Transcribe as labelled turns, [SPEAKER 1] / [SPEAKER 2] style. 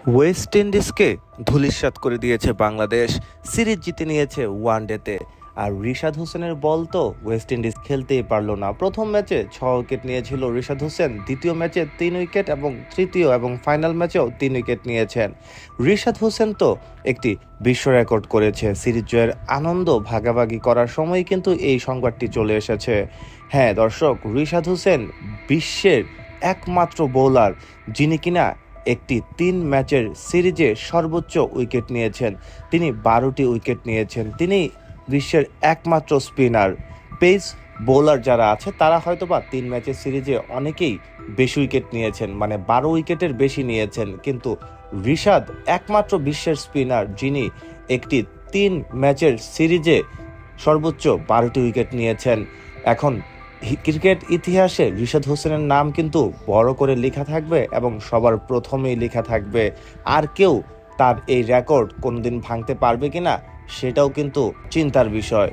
[SPEAKER 1] West ইন্ডিজকে ধূলিসাৎ করে দিয়েছে Bangladesh. Series জিতে নিয়েছে ওয়ানডেতে। আর রিশাদ হোসেনের বল তো ওয়েস্ট ইন্ডিজ খেলতেই পারলো না। প্রথম ম্যাচে 6 উইকেট নিয়েছিল রিশাদ হোসেন, দ্বিতীয় ম্যাচে 3 উইকেট এবং তৃতীয় এবং ফাইনাল ম্যাচেও 3 উইকেট নিয়েছেন। রিশাদ হোসেন তো একটি বিশ্ব রেকর্ড করেছে। সিরিজ জয়ের আনন্দ ভাগাভাগি করার সময় কিন্তু এই সংবাদটি চলে এসেছে। হ্যাঁ দর্শক, রিশাদ হোসেন বিশ্বের একমাত্র বোলার যিনি কিনা একটি 3 ম্যাচের সিরিজে সর্বোচ্চ উইকেট নিয়েছেন। তিনি 12টি উইকেট নিয়েছেন। তিনি বিশ্বের একমাত্র স্পিনার। পেস বোলার যারা আছে তারা হয়তোবা 3 ম্যাচের সিরিজে অনেকেই বেশি উইকেট নিয়েছেন, মানে 12 উইকেটের বেশি নিয়েছেন, কিন্তু রিশাদ একমাত্র বিশ্বের স্পিনার যিনি একটি 3 ম্যাচের সিরিজে সর্বোচ্চ 12টি উইকেট নিয়েছেন। এখন ক্রিকেট ইতিহাসে রিশাদ হোসেনের নাম কিন্তু বড় করে লেখা থাকবে এবং সবার প্রথমেই লেখা থাকবে। আর কেউ তার এই রেকর্ড কোনোদিন ভাঙতে পারবে কিনা সেটাও কিন্তু চিন্তার বিষয়।